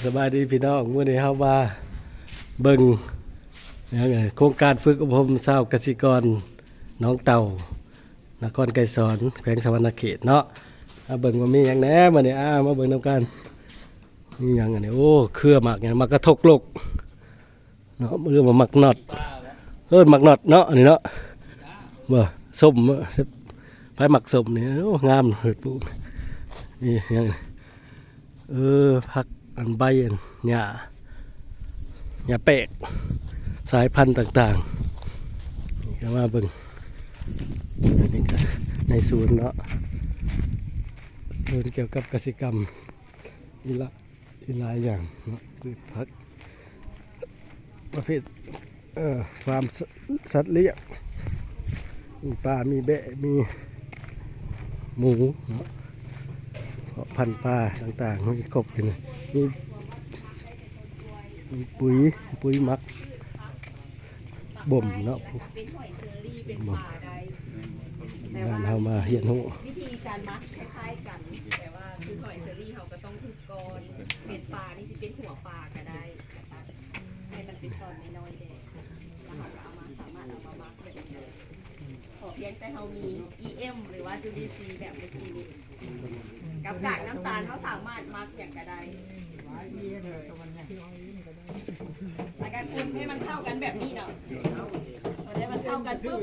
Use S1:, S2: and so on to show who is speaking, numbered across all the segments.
S1: สบายดีพี่น้องมื้อนี้เฮามาเบิ่งโครงการฝึกอบรมชาวเกษตรกรหนองเต่านครไกรสอนแขวงสะหวรรณเขตเนาะเบิ่งว่ามีหยังแหน่มื้อนี้มาเบิ่งนำกันมีหยังอันนี้โอ้เครือหมักหยังมักกระทกลกเนาะเรื่องว่ามักน็อตมักน็อตเนาะอันนี้เนาะบ่ส้มไปหมักส้มนี่โอ้งามเฮ้ยปุ๊นี่หยังผักอันใบอันหญ้าแปลกสายพันธุ์ต่างๆนี่ก็มาเบิ่งนี่ก็ในศูนย์เนาะศูนย์เกี่ยวกับเกษตรกรรมอีหลายอย่างเนาะพืชผักประเภทฟาร์มสัตว์เลี้ยงมีปลามีแบะมีหมูเนาะพันธุ์ปลาต่างๆมีกบอยู่นะมีปุ๋ยหมักบ่มเนาะงานเอามาเห็นหู
S2: วิธีการมักคล้ายๆกันแต่ว่าคือหอยเซอรี่เขาก็ต้องถึกก่อนเป็นปลานี่สิเป็นหัวปลาก็ได้นะคะให้มันเป็นตอนน้อยๆเลยแล้วเราก็สามารถเอามามักได้เลยขอเพียงแต่เรามี EM หรือว่าจุลินทรีย์แบบเมื่อกี้นี้กับกากน้ำตาลเขาสามารถมักอย่างก็ได้แต่การคนให้มันเข้ากันแบบนี้เนาะให้มันเข้ากันปุ๊บ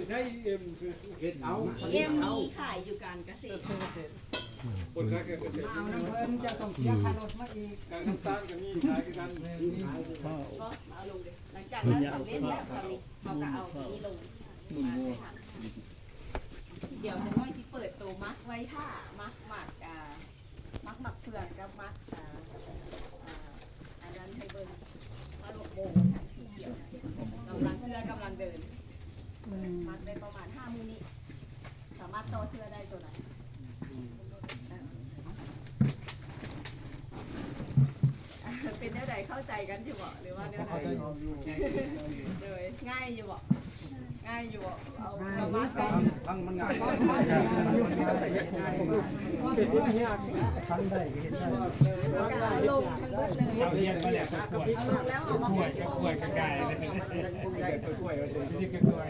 S2: EM มีขายอยู่การเกษตร
S3: คนขายเกษตรเอาน้ำเพิ่มจะต้องเสียค่ารถมาอีกการน้ำตาลก็มีขายกัน
S2: ก็เอาลงเลยหลังจากนั้นสำเร็จแบบสำเร็จเขาก็เอาที่นี่ลงมาใส่ถังเดี๋ยวจะน้อยที่เปิดตัวมักไว้ท่ามักหมักเฟืองกับมักอันนั้นให้เบิ้ลมาลงโบถังสีเขียวกำลังเสื้อกำลังเดินมักได้ประมาณ5 มื้อนี้สามารถต่อเสื้อได้ตัวไหนเป็นแนวใดเข้าใจกันอยู่บ่หรือว่าแนวใดเลยง่ายอยู่บ่ง่ายอยู่บ่เอากระมัดกันทั้งมันง่ายลงทั้งเบิดเลยเอาลงแล้วเอามาป่วยไก่เลยที่กล้วย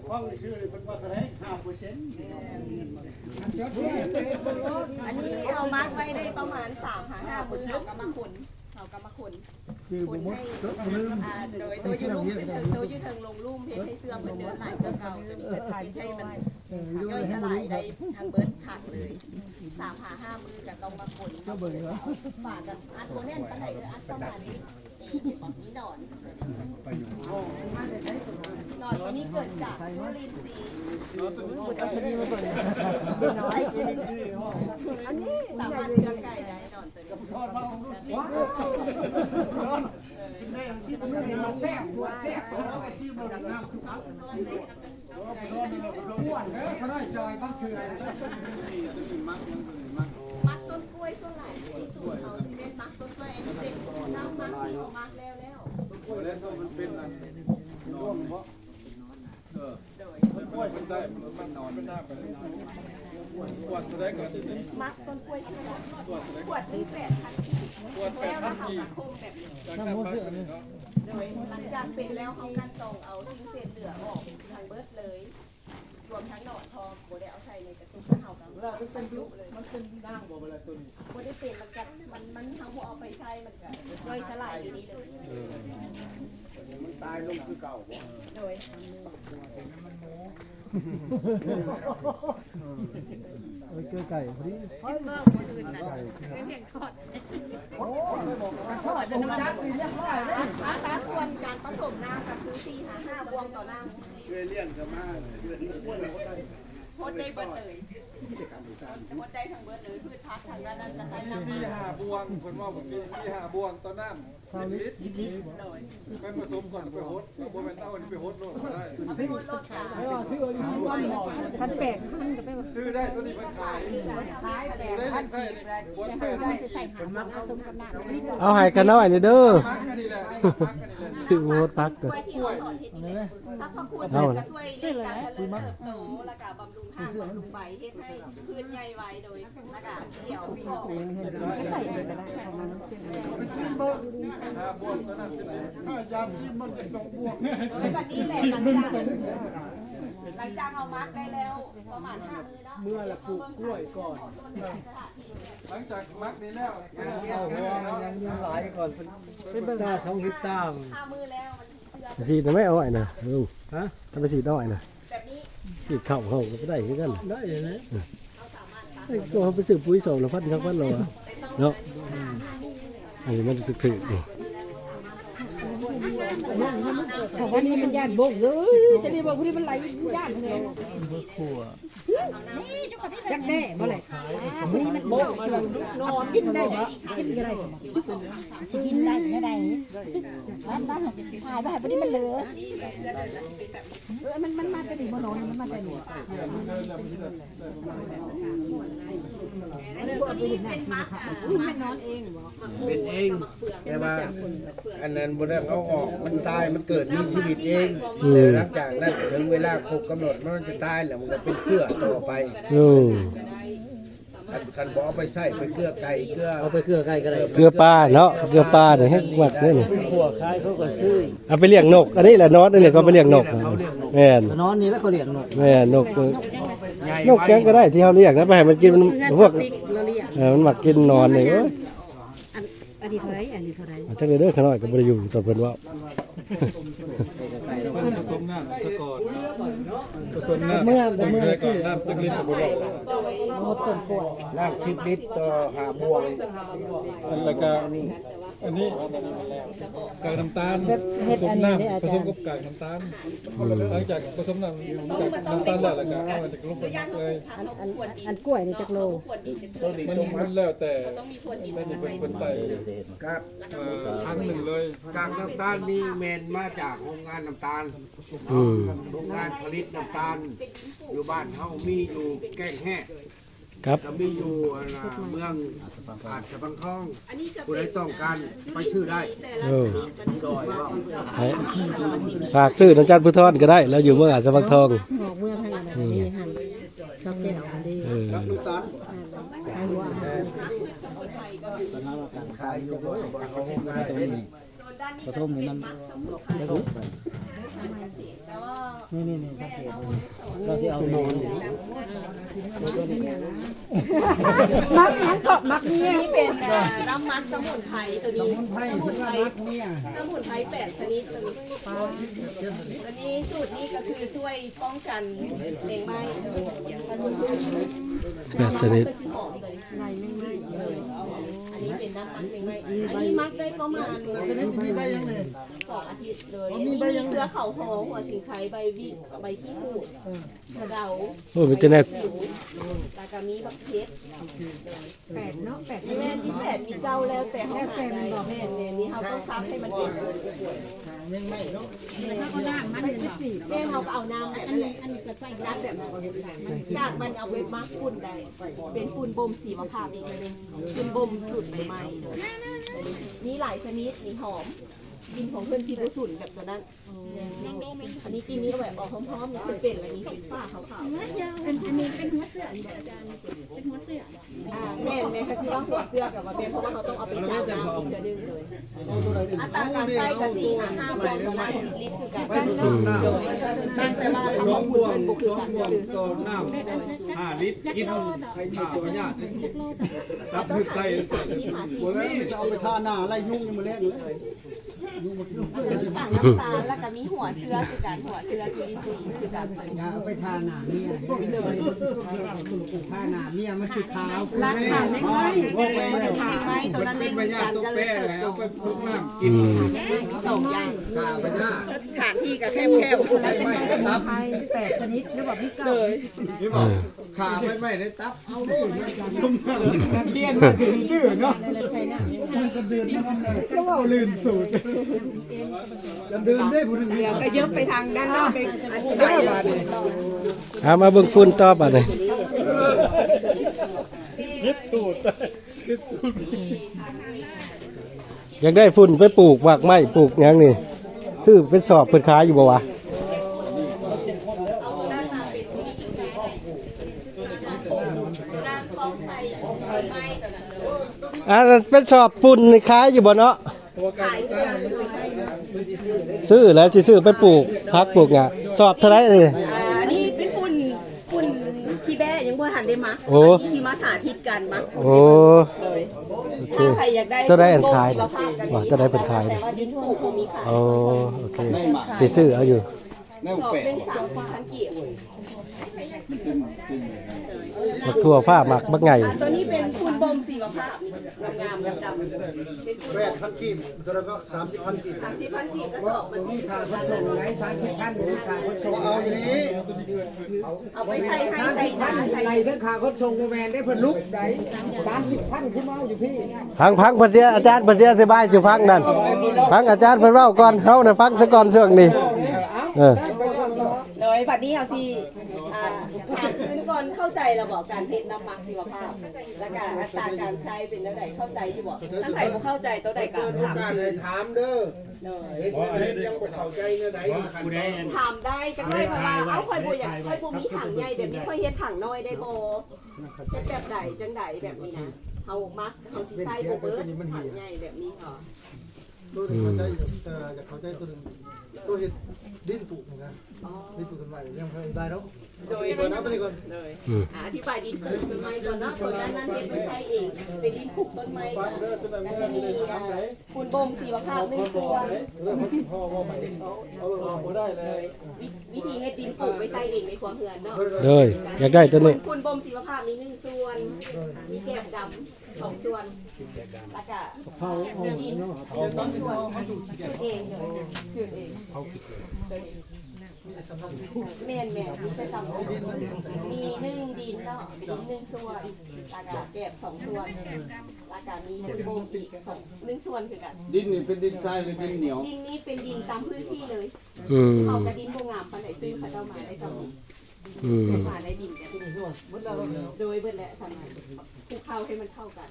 S2: ข้องชื่อเป็นว่าอะไร5%อันนี้เอามัดไว้ได้ประมาณ3-5 มื้อเอากำมาขนคนให้โดยตัวยูเทิงลงลุ่มเพชรให้เสื้อเหมือนเดิมหลายเก่าๆตัวนี้เป็นให้มันย่อยสลายได้ทางเบิร์ดขาดเลย3-5 มื้อจะต้องมาขนฝากกับอัดโมเน่นปันไหนคืออัดประมาณนี้นี่หนอนตัวนี้เกิดจากจุลินทรีย์อันนี้สามารถเลี้ยงไก่ได้นอนตัวนี้
S3: แซ่บเอาซีมาดังน้ำคือครับอ้วนเขาได้จอยบ้างคืออะไร
S2: มักต้นกล้วยต้นไหนที่สูตรเขาสิเป็นมักต้นกล้วยอันนี้เป็นน้ำมักที่เขามักแล้ว
S3: มันเป็นนอนเพราะ
S2: โดย
S3: กล้วยมันได้มันนอนไม่ได้ไปขวดตัวได้ก่อน
S2: มักต้นกล้วยขวดที่8,000แล้วมาทำมาคุมแบบนี้โดยหลังจากเป็นแล้วเขากันตองเอาทิ้งเศษเหลือออกทางเบิร์ดเลยรวมทั้งหนอนทองโบได้เอาใส่ในกระตุกเห่ากัน
S3: แล้วมันเป็นยุเลยมันเป็นด่างบ่เวลาตัวนี้
S2: โบได้เป็นมันทั้งหัวเอาไปใช้มันก็ย่อยสลายอยู่นี่เลย
S3: มันตายลงคือเก่า
S2: โดย
S1: เกลือไก่พอดี
S2: เมื่อคืนนั้นเพียงทอดอัตราส่วนการผสมน้ำก็คือ4-5 บวงต่อน้ำ
S3: เลี้ยงกันมาเดือนนี้
S2: โคตรได้เบิดเลยโคตรได้ทั้งเบิดเลยพืชพักทางด้านนั้นจะใช้น้ำ
S3: 4-5 บวงคนว่าผมกิน4-5 บวงต่อน้ำ10 ลิตร
S2: เลย
S3: ไปผสมก่อนไปฮดแล้วบ่แม่นเอาอันนี้ไปฮดโลดก็ได้
S2: เอาไปฮดโลดค่ะ
S3: ซื้อได้ตัวนี้มันขาย
S1: เอาให้กันน้อยนี่เด้อคือโหดปักตัว
S2: สรรพคุณจะช่วยในการเจริญเติบโตและก็บำรุงทางบำรุงใบเฮ็ดให้พืชใหญ่ไวโดยและก็เกี่ยวพอก
S3: เบิ่งถ้าบวกก็นั่นถ้ายามซิมมันเป็น2บวก
S2: วันนี้แหละหลังจากเอามัดได้แล้วประมาณ5 มื้อเนาะ
S3: เมื่อละปลูกกล้วยก่อนหลังจากมักนี้แล้วเอาหัวยังหลายก่อนเป็นเบิ่งตา2ฮิตตาม
S2: 5 มื้อแล้วมันเสื้อ
S1: สีแต่ไม่เอาอ้อยนะลุง
S3: ฮะ
S1: ทำไปสีอ้อยนะ
S2: แบบนี้
S1: สีเข้าเขาก็ได้คือกัน
S3: ได้ยังไง
S1: ไอ้ตัวเขาไปซื้อปุ๋ย2แล้วพันครับพันโลอะเนาะอันนี้มันถึกๆนี่
S4: ของวันนี้มันย่านบกเลยจะได้บอกวันนี้มันไหลย่านเลย
S3: ขัว
S4: จักแน่บ่เลยวันนี้มันบกนอนกินได้บ่กินก็ได้สิกินได้ก็ได้บ้านถ่ายไปวันนี้มันเหลือมันมาแต่นี่บ่นอนมันมาแต่นี่
S2: เป็นมัด
S4: มันนอนเองบ่
S5: เป็นเองแต่ว่าอันนั้นบนนั้นเอาออกมันตายมันเกิดมีชีวิตเองแต่หลังจากนั้นถึงเวลาครบกำหนดมันจะตายแล้วมันก็เป็นเสื้อต่อไป
S1: โอ้
S5: คันบอกเอาไปใส่ไปเกลือไก่เกลือ
S3: เอาไปเกลือไก่ก็ได้
S1: เกลือปลาเนาะเกลือปลาเนี่ยให้หวัดเนี่ยนี่
S3: ขัวคล้ายเขาก็ซื้อ
S1: เอาไปเลี้ยงนกอันนี้แหละนอตอันนี้ก็ไปเลี้ยงนกแม่น
S3: นอนนี่แล้วก็เลี้ยงนก
S1: แม่นนก
S5: ใหญ่
S1: นกยังก็ได้ที่เขาเลี้ยงนะไปให้มันกินมันพวก
S4: เราเรียก
S1: มันมักกินนอนนี่เอ้ย
S4: อันนี้เท่าไรอันนี้เท่าไร
S1: จักเด้อขน้อยก็บ่ได้อยู่ต่อเพิ่นว่า
S3: ผสมน้ำตะกอนผสมน้ำเมื่อก่อนน้ำตะลิดบุรี
S4: หมดต้นกล้วย
S5: น้ำ10 ลิตรต่อหาบวง
S3: แล้วก็อันนี้กากน้ำตาลผสมน้ำผสมกับกากน้ำตาลหลังจากผสมน้ำจากน้ำตาลแล้วก็เอามาจากลงไปมักเลย
S4: อันกล้วยนี่จักโล
S5: ตัวนี้
S3: มัน
S5: ตรง
S3: มันแล้วแต่แล้วนี่เป็นใส่
S5: กาก
S3: ครั้งหนึ่งเลย
S5: กากน้ำตาลนี่แมนมาจากโรงงานน้ำตาล
S1: อืม
S5: โรงงานผลิตน้ำตาล อยู่บ้านเฮามีอยู่แก้งแห้
S1: ครับ
S5: ก็มีอยู่เมืองอาจจะบางทองผู้ใดต้องการไปซื้อได้
S1: เออ
S5: ดอยว่า
S1: ให้ฝากซื้อน้ำจันทร์พุทธรก็ได้แล้วอยู่เมืองอาจสะพังทอง
S4: หอกเมื่อทางอันนี้หั่นชอบแก้วอันนี้
S1: เออ
S5: น้ำตาล
S4: ทางหัว
S5: ขายอยู่บนเขาโรงงานนี้
S3: กระทมนี่มันไม่รู้นี่เราจะเอานอน
S4: มักยังเกาะมักเนี่ย
S2: นี่เป็นน้ำมันสมุนไพรตัวนี้
S3: ไผ่ชื่อว่ารักเนี่ย
S2: สมุนไพร8 ชนิดตัวนี้สูตรนี้ก็คือช่วยป้องกันแมงไหม้
S1: แบบชนิด
S2: หอมเลยในไม่ไหม้อันนี้เป็นน้ำมันแมงไหม้อันนี้มักได้ประมาณ
S3: มีใบยังไง
S2: 2 อาทิตย์เลยมีเกลือเขาหอมหัวสิงไคใบวิใบขี้หูดกระเดา
S1: โอ้มันจะแน่
S2: ผิวแล้วก็มีบักเพชร
S4: 8เนาะ8
S2: แม่ที่แปดมีเก้าแล้วแต่เขาหาได้แม่เนี่ยนี่เขาต้องซักให้มันเป็น
S3: ยังไม่เนาะ
S2: แม่เขาก็เอาน้ำแบบนั้นแหละอันนี้ก็ใส่น้ำแบบนั้นจากมันเอาไปมักฝุ่นได้เป็นฝุ่นบ่มสีมะพร้าวอีกเลยฝุ่นบ่มสูตรใหม่ๆมีหลายชนิดมีหอมกินของเพื่อนซีบุสุนแบบตัวนั้นอันนี้กินนี้แบบออกหอมๆเนี่ยเป็นอะไรนี้เป็นฝ้าขาวๆ
S6: อันนี้เป็นหัวเสืออันนี้อาจารย์เป็นหัวเสือ
S2: แม่เขาชื่อว่าหัวเสื้อกับว่าเป็นเพราะว่าเขาต้องเอาไปจ่ายน้ำจะดึงเลยอัตราการใช้กับ4-5 บวกประมาณ10 ลิตรคือกันโดยนั่นแต่ว่าสมองหุ่นมันบุคือกันคือ
S3: ตัวน้ำ5 ลิตรกินใครมีตัวยากตับนึกไก่บ่แล้วจะเอาไปทาหน้าไล่ยุ่งมาแล้วเลย
S2: ต่างน้ำตาลแล้วก็มีหัวเสื้อคือกันหัวเสื้อจุลินทรีย์คือกัน
S3: เอาไปทาหน้าเมียทาหน้าเมียมันสิขาว
S2: ร้านขายไม่ไม่ไม่ตัวนั้นเล่นกันก็เลยเติบโต
S3: ไปซุกน้ำ
S1: อืม
S2: มี2 อย่าง
S3: ขาไปหน้า
S2: สถานที่กับแคบๆ
S3: ไม่ได้ตับ
S4: ไทย8ชนิดหรือว่าพี่เก้า
S3: นี่บอกขาไม่ได้ตับเอาดิซุ่มเทียนมาถึงดื้อเนาะมันก็เดินก็ว่าลื่นสูตรจะเดินได้ผู้หนึ่ง
S2: ก็เยอะไปทางด้านนอกไปอธิบายเลย
S1: เอามาเบิ่งฝุ่นต่อบัดนี้
S3: ยึดสูตรยึดสูตร
S1: อยากได้ฝุ่นไปปลูกหมากไม้ปลูกหยังนี่ซื้อเป็นสอบเพิ่นขายอยู่บ่วะ
S2: ด้านกองไฟไม้ตัวนั้น
S1: อ่าเป็นสอบฝุ่นนี่ขายอยู่บ่เนาะ
S2: ข ขายเสื้อไปใส่
S1: ซื้อแล้วสิซื้อไปปลูกพักปลูกหญ้าสอบเท่าไหร่นี่
S2: อันนี้เป็นฝุ่นขี้แบ้ยังบ่หันได้มา
S1: โอ้
S2: นนี้สิมาสาธิตกันมา
S1: โอ้
S2: เลย
S1: โอเค
S2: ถ้าใครอยากได้
S1: ตัวใดอันขาย
S2: โบกชีวภพกัน
S1: ว่าตัวใดเป็นขาย
S2: แต่ว่าดินถูกบ่มีขาย
S1: โอ้โอเคสิซื้อเอาอยู่
S2: สอบเป็น30,000กีบ
S1: บักทั่วฟ้าหมักบักไง
S2: ตัวนี้เป็นฝุ่นบ่มชีวภาพงามๆดำๆเป็นฝุ่น
S3: 8,000กีบตัวละก็30,000กีบ
S2: 30,000กีบก็สอบมันสิ
S3: ค่าขนส่งไหน30,000นี่ค่าขนส่งเอาอย่างนี้
S2: เอาไปใส่ให้ใส่หน้าใส่
S3: ไรเรื่องค่าขนส่งโมแมนได้เพิ่นลุกได้30,000ขึ้นมาอยู่พี่
S1: พังเพิ่นเสียอาจารย์เพิ่นเสียสบายสิฟังนั่นฟังอาจารย์เพิ่นเว้าก่อนเฮาน่ะฟังซะก่อนเรื่องนี้
S2: โดยบัดนี้เอาสิถามพื้นก่อนเข้าใจระบบการเฮ็ดน้ำหมักชีวภาพและการอัตราการใช้เป็นเท่าใดเข้าใจอยู่บ่ถ้าใครบ่เข้าใจตัวใดก็
S5: เปิดโอ
S2: ถาม
S5: กาสให้ถามเด้อเฮ็ดจังได๋ยังบ่เข้าใจแนวใดคันตอน
S2: ถามได้จังได๋ว่าเอาค่อยบ่อยากค่อยบ่มีถังใหญ่แบบนี้ค่อยเฮ็ดถังน้อยได้บ่เฮ็ดแบบใดจังใดแบบนี้นะเฮามักเฮาสิใส่บ่เบิดถังใหญ่แบบนี้เหรอ
S3: ตัวนี้เข้าใจอยากเข้าใจตัวนึงตัวเห็ดดิ้นปลูกนะดิ้นปลูกกันไว้ยังไม่ได้แล้วโดยตัวน้ำตัวนี้ก่อน
S2: เลยอธิบายดินปลูกต้นไม้ก่อนเนาะส่วนนั้นเฮ็ดไม่ใช่เองเป็นดินปลูกต้นไม้ก่อนแล้วจะมีปูนบ่มชีวภาพ1ส่วน
S3: เรื่องพ่อว่าใหม่เอาบ่ได้เลย
S2: วิธีเฮ็ดดินปลูกไม่ใช่เองในครัวเรือนเนาะ
S1: เลยอยากได้ตัวนี้
S2: ปูนบ่มชีวภาพมี1ส่วนมีแกบดำ2ส่วนแล้วก็
S3: เผาเอา
S2: ดิน
S3: เนาะ
S2: 2ส่วนจุดเองจุดเองแม่นมีไปซ้ำมี1ดินเนาะดิน1ส่วนแล้วก็แกบ2ส่วนแล้วก็มีปูนบ่มอีก1ส่วนคือกัน
S7: ดินนี่เป็นดินทรายหรือดินเหนียว
S2: ดินนี้เป็นดินตามพื้นที่เลย
S1: อืม
S2: เขากระดินโบงามปันไหนซื้อเขาเจ้ามาได้สำนี้มาได้ดินกันโดยเบิดและสำนักปลูกข้าวให้มันเข้ากัน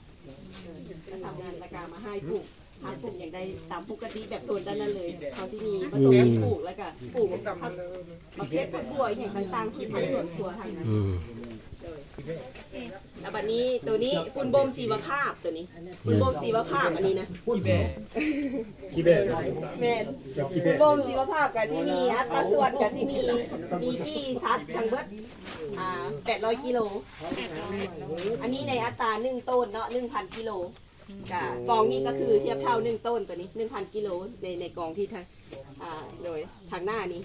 S2: ก็ทำงานราคามาให้ปลูกทางปลูกอย่างใดตามปกติแบบโซนด้านนั้นเลย เขาที่มีผสมปลูกแล้วก็ปลูกประเภทผักบัวอย่างต่างๆที่ทางสวนครัวทางนั้น
S1: อืม
S2: แล้วบัดนี้ตัวนี้ปูนบ่มชีวภาพตัวนี้ปูนบ่มชีวภาพอันนี้นะ
S7: ขี้เบะ
S2: แม่นปูนบ่มชีวภาพกับที่มีอัตราส่วนกับที่มีที่ซัดทางเบิด800กิโลอันนี้ในอัตรา1ต้นเนาะ 1,000 กิโลกองนี้ก็คือเทียบเท่า1ต้นตัวนี้ 1,000 กิโลในกองที่ทางโดยทางหน้านี้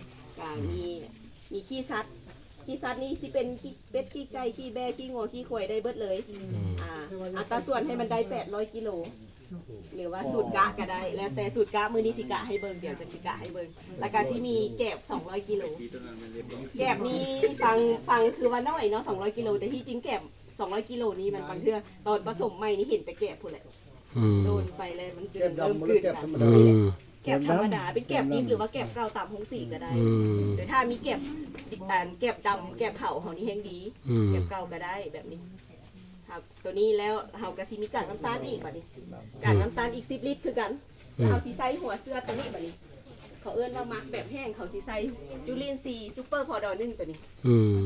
S2: มีขี้ซัดนี่สิเป็นขี้เป็ดขี้ไก่ขี้แบะขี้งัวขี้ควายได้เบิดเลยอัตราส่วนให้มันได้800กิโลหรือว่าสูตรกะก็ได้แล้วแต่สูตรกะมือนี้สิกะให้เบิ่งเดี๋ยวจะสิกะให้เบิ่งแล้วก็สิมีแกบ200กิโลแกบนี้ฟังคือว่าน้อยเนาะ200กิโลแต่ที่จริงแกบ200กิโลนี้มันบางเทื่อตอนผสมใหม่นี่เห็นแต่แกบพุ่นแหละ
S1: อืม
S2: โดนไปเลยมันจะ
S3: แก้ม
S2: เริ่ม
S3: ดำมัน
S2: กลืน
S3: แก้ม
S2: กั
S3: ธร
S2: น
S3: รมดา
S1: อืม
S2: แกบธรรมดาเป็นแกบดิบหรือว่าแกบเก่าตามหงสีก็ได้
S1: อืม
S2: หรือถ้ามีแกบแกบดำแกบเผาของนี่แห้งดี
S1: อืม
S2: แกบเก่าก็ได้แบบนี้ครับตัวนี้แล้วเฮากะสิมีกากน้ำตาลอีกบัดนี้กากน้ำตาลอีก10 ลิตรคือกันแล้วเฮาสิใส่หัวเสื้อตัวนี้บัดนี้ เขาเอิ้นว่ามักแบบแห้งเขาสิใส่จุลินทรีย์ซุปเปอร์พอดอ1ตัวนี้
S1: อืม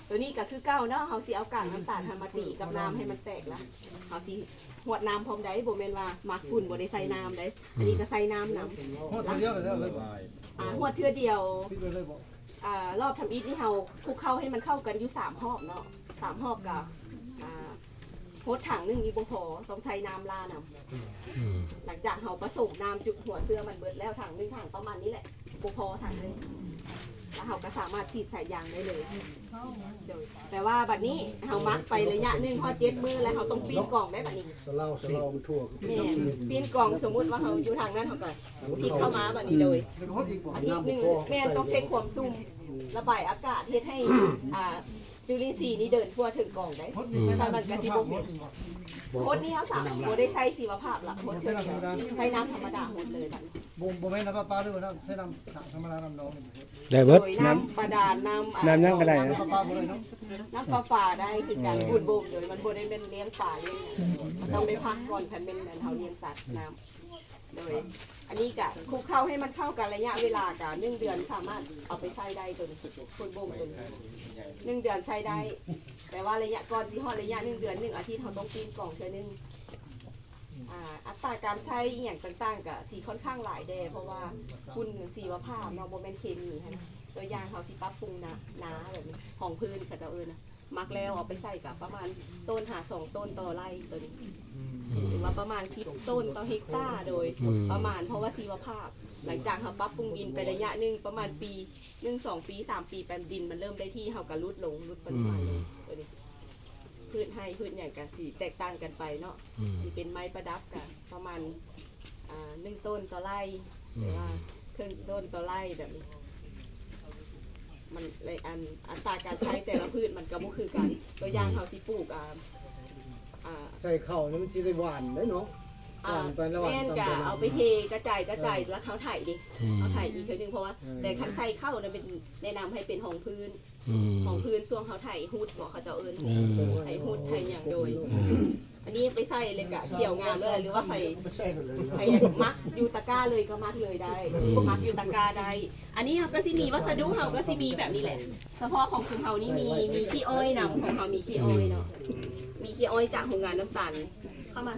S2: ตัวนี้ก็คือเก้าเนาะเฮาสิเอากากน้ำตาลทำมาตีกับน้ำให้มันแตกละเฮาสิหวดน้ำพร้อมได้บ่แม่นว่ามักฝุ่นบ่ได้ใส่น้ำได้อันนี้ก็ใส่น้ำนำ
S3: โคตรเยอะเลย
S2: หวดเทื่อเดียว
S3: ปิดเลยบ่
S2: รอบทำอีทนี่เฮาคลุกเข้าให้มันเข้ากันอยู่3รอบเนาะ3รอบกับโพดถังนึงนี่บ่พอต้องใช้น้ำลานำ
S1: อืม
S2: หลังจากเฮาผสมน้ำจุดหัวเสื้อมันเบิดแล้วถังนึงถังประมาณนี้แหละบ่พอถังนึงแล้วเฮาก็สามารถฉีดใส่ยางได้เลยแต่ว่าบัดนี้เฮามักไประยะหนึงพอ7 มื้อแล้วเฮาต้องปีนกล่องได้บัดนี้
S3: สะเล่ามันทั่ว
S2: แม่ปีนกล่องสมมุติว่าเฮาอยู่ทางนั้นเฮาก็พลิกเข้ามาบัดนี้เลย
S3: แล้วก็ฮอดอีกบ่
S2: อาทิตย์หนึงแม่นต้องเช็คความซุ่มระบายอากาศเฮ็ดให้จุลินทรีย์นี้เดินทั่วถึงกล่องได้
S3: ฮอดนี่ใช้
S2: ถ้ามันก็สิบ่เป็นโคตรนี่เฮาสามารถบ่ได้ใช้ชีวภาพละโคตรใช้น้ำธรรมดาหมดเลยบัดนี้
S3: บ่แม่นน้ำปลาด้วยนะใช้น้ำธรรมดาน้ำน้อง
S1: ได้เบิด
S2: โดยน้ำบาดาลน้ำ
S1: น้ำยังก็ได้นะ
S3: น้ำปลาบ่เลยเนาะ
S2: น้ำปลาได้คือการบูดบ่มโดยมันบ่ได้เป็นเลี้ยงปลาเลี้ยงมันต้องได้พักก่อนคันเป็นเฮาเลี้ยงสัตว์น้ำโดยอันนี้ก็คลุกเข้าให้มันเข้ากันระยะเวลาก็1 เดือนสามารถเอาไปใส่ได้ตัวนี้บูดบ่มตัวนี้1 เดือนใส่ได้ แต่ว่าระยะก่อนสิฮอดระยะ1 เดือน1 อาทิตย์เฮาต้องปีนกล่องเทื่อนึงอั ตราการใช้อหย่างต่างๆก็สีค่อนข้างหลายแด่เพราะว่าคุณชีวภาพเนาะบ่แม่นเคมีหั้นนะตัวอย่างเขาสิปรับปรุงนะแบบนี้ของพื้นเขาเจ้านะมักแล้วเอาไปใส่กับประมาณต้นหา2ต้นต่อไร่ตัวนี้หรือว่าประมาณ10ต้นต่อเฮกตาร์โดยประมาณเพราะว่าชีวภาพ หลังจากเขาปรับปรุงดินไประยะหนึ่งประมาณปี1-2 ปี3 ปีแปมดินมันเริ่มได้ที่เขาก็ลดปริมาณลงตัวนี้พืชให้พืชอย่างกับสีแตกต่างกันไปเนาะสีเป็นไม้ประดับกับประมาณ1 ต้นต่อไร่หรือว่าครึ่งต้นต่อไร่แบบนี้มันเลยอัตราการใช้แต่ละพืชมันก็บ่คือกันตัวอย่างเขาสิปลูก
S3: ใส่ข้าวนี่มันสิได้หวานได้เนาะหวานไประหว่าง
S2: แม่น
S3: ตอน
S2: กะ
S3: เดือน
S2: เอาไปเทกระจายแล้วเขาถ่ายดิเขาถ่ายอีกทีนึงเพราะว่าแต่คันใส่เข้าเนี่ยเป็นแนะนำให้เป็นของพื้นของพื้นส่วงเขาถ่ายฮูดบอกเขาจะเอิญไถ่ฮูดไถ่อย่างโดยอันนี้ไปใส่เลยกะเขียวงามเลยหรือว่าใครมักยูตะก้าเลยก็มักเลยได้มักยูตะก้าได้อันนี้เขาก็สิมีวัสดุเขาก็สิมีแบบนี้แหละเฉพาะของคุณเขานี่มีขี้อ้อยนำของเขามีขี้อ้อยเนาะมีขี้อ้อยจากโรงงานน้ำตาลเข้ามา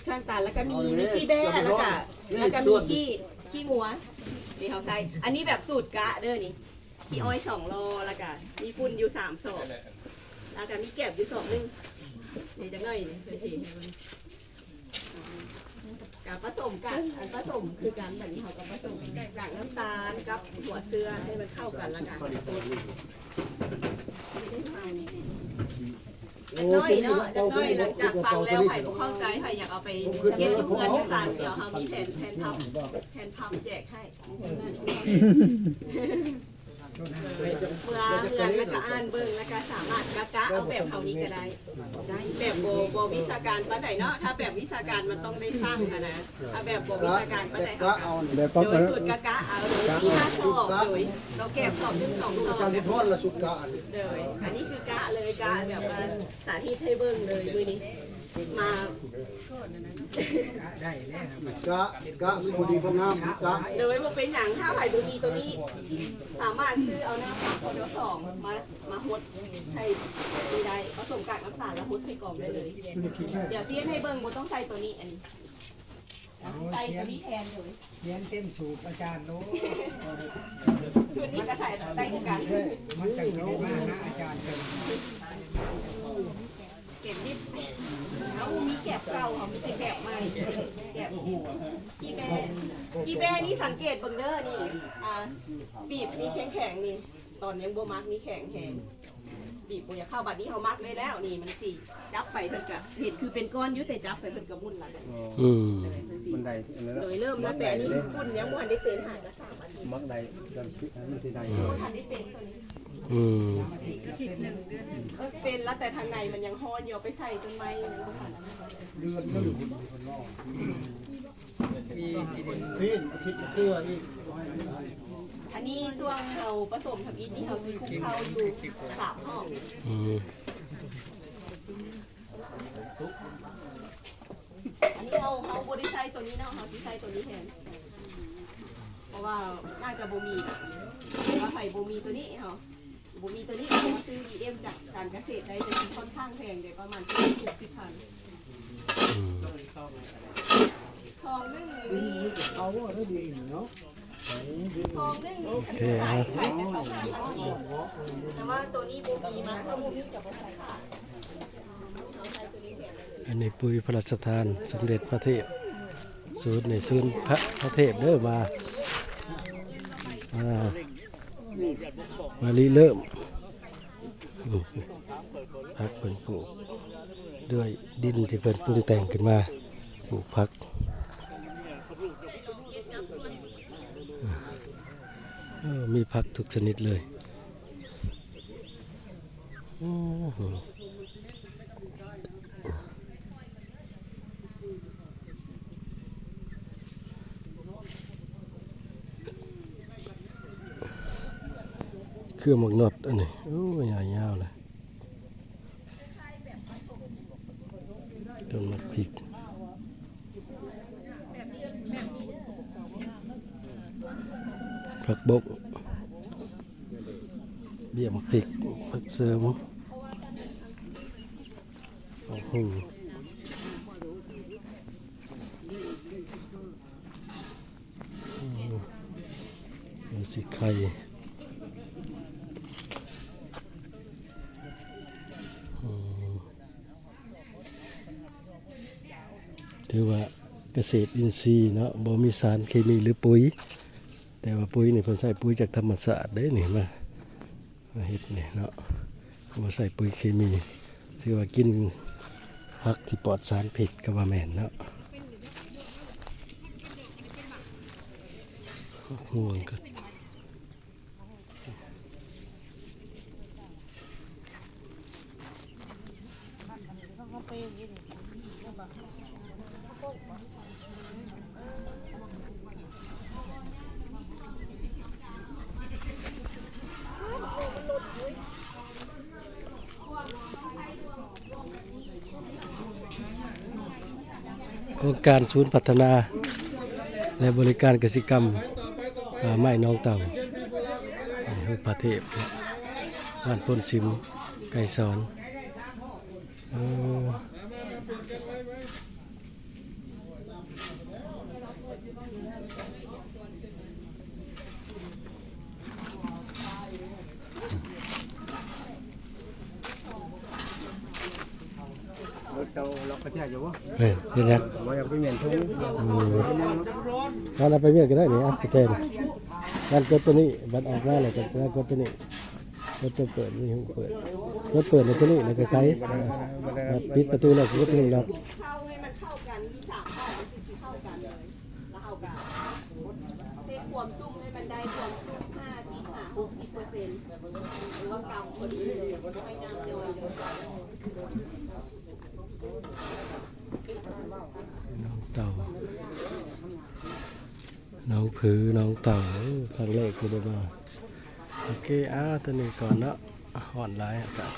S2: เครื่องตาลแล้วก็มีขี้แบ้แล้วก็มีขี้งัวนี่เขาใส่อันนี้แบบสูตรกะเด้อนี่ขี้อ้อย2 โลแล้วก็มีฝุ่นอยู่3 ศอกแล้วก็มีแก็บอยู่2 นึงนี่จังหน่อยนี่ทีกับผสมกันอันผสมคือกันแบบนี้เขาก็ผสมจากน้ำตาลกับหัวเสื้อให้มันเข้ากันแล้วกันน้อยเนาะจะน้อยหลังจากฟังแล้วไผ่บ่เข้าใจไผ่อยากเอาไปเก็บลูกเงินที่ศาลเดี๋ยวเขามีแทนพับแจกให้เมื่อเงินแล้วก็อ่านเบิ่งแล้วก็สามารถกะเอาแบบเท่านี้ก็ได้แบบโบวิชาการปานใดเนาะถ้าแบบวิชาการมันต้องได้สร้างนะถ้าแบบโบวิชาการปานใดเขาโดยสูตรกะเอาโดยที่5 ศอกโดยเราแก็บสอบ1-2 ศอก
S5: ทอดละสุดกะ
S2: เลยอันนี้คือกะเลยกะแบบว่าสาธิตให้เบิ่งเลยมือนี้มาก
S5: ะพอดีพองามกะ
S2: โดยว่าเป็นอย่างถ้าไผ่บุมีตัวนี้ สามารถซื้อเอาหน้าผักของเจ้า2มาหดใส่ดีได้ผสมกากน้ำตาลแล้วหดใส่กล่องได้เลย เดี๋ยวเทียนให้เบิ่งบ่ต้องใส่ตัวนี้อันนี้ใส่ตัวนี้แทนเลย
S3: เรียนเต็มสูตรอาจารย์โน้
S2: ชุดนี้ก็ใส่ได้เหมือนกัน
S3: มันจังสิได้มานะอาจารย์เพิ่น
S2: เก็บนิดเขามีแกบเก่าเขามีแกบใหม่แกบพี่แม่นี่สังเกตเบิ่งเด้อนี่บีบนี่แข็งๆนี่ตอนยังบ่มักนี่แข็งแข็งบีบบ่อยากเข้าบัดนี้เขามักได้แล้วนี่มันสิจับไปเพิ่นก็เห็นคือเป็นก้อนอยู่แต่จับไปเพิ่นก็มุ่นละมันได้โดยเริ่มแล้วแต่อันนี้พุ่นยังบ่ทันได้เป็นหาจะ3 อาทิตย์
S7: มักใดมันสิได้
S2: บ่ทันได้เป็นตัวนี้เป็นแล้วแต่ทางในมันยังฮ้อนอยู่ไปใส่ต้นไม้ยังบ่ทัน
S5: เดือนนึงคนนอกพี่คิดเพื่ออีก
S2: อันนี้ช่วงเราผสมทำอิฐนี่เราซื้อคุกเข้าอยู่3 ห้องอันนี้เราบริใช้ตัวนี้เนาะเราสิใช้ตัวนี้แทนเพราะว่าน่าจะบ่มีนะแต่ว่าใส่บ่มีตัวนี้เหรอบ่มีตัวนี้เรามาซื้อ DM จากการเกษตรได้จะค่อนข้างแพงเดี๋ยวประมาณ60,000ซองนึงนี่
S3: เอาว่าได้ดีเนาะ
S2: ซองนึงนี่ขายแต่2,000เอาอีกแต่ว่าตัวนี้บ่มีมาถ้าบ่มีก็บ่ใส่ค่ะเราใช้ตัวนี้แทนได้เลย
S1: อันนี้ปุ๋ยพระราชทานสมเด็จพระเทพศูนย์ในศูนย์พระเทพเด้อมาลีเริ่มพักเพิ่นปลูกด้วยดินที่เพิ่นปรุงแต่งขึ้นมาปลูกพักมีพักทุกชนิดเลยเครื่องหมักนอดอันนี้โอ้ยยาวๆเลยต้นมะพริกผักบกเบี้ยมะพริกผักเสริมโอ้โห สิไข่ถือว่าเกษตรอินทรีย์เนาะบ่มีสารเคมีหรือปุ๋ยแต่ว่าปุ๋ยนี่เพิ่นใส่ปุ๋ยจากธรรมชาติเด้นี่มาเฮ็ดนี่เนาะบ่ใส่ปุ๋ยเคมีถือว่ากินผักที่ปลอดสารพิษก็ว่าแม่นเนาะห่วงก็โครงการศูนย์พัฒนาและบริการเกษตรกรรมป่าไม้น้องเต่าหุบพระเทพบ้านพ้นซิมไก่สอน
S7: รถเจ้าล็อกกระแจอยู่บ่
S1: เฮ้ยเห็นยัง
S7: บ่อยากไปเหม็นทุ่ง
S1: งั้นเอาไปเรียกก็ได้นี่อ่ะกระเจนงั้นกดตัวนี้บัดออกมาเลยก็กดตัวนี้กดตัวเปิดนี่หูเปิดกดเปิดในตัวนี้แล้วก็ไขปิดประตูแล้วก็กดตัวนี้ล็อก
S2: เข้าให้มันเข้ากันที่3ห้องมันสิเข้ากันเลยแล้วเอากันเทความซุ่มให้มันได้ความซุ่ม60%หรือว่ากำพอดีเลยไม่น้ำย่อยเลย
S1: น้องเต่าน้องผือน้องเต่าครั้งแรกคือได้มาโอเคตัวนี้ก่อนเนาะห่อนหลายอากาศ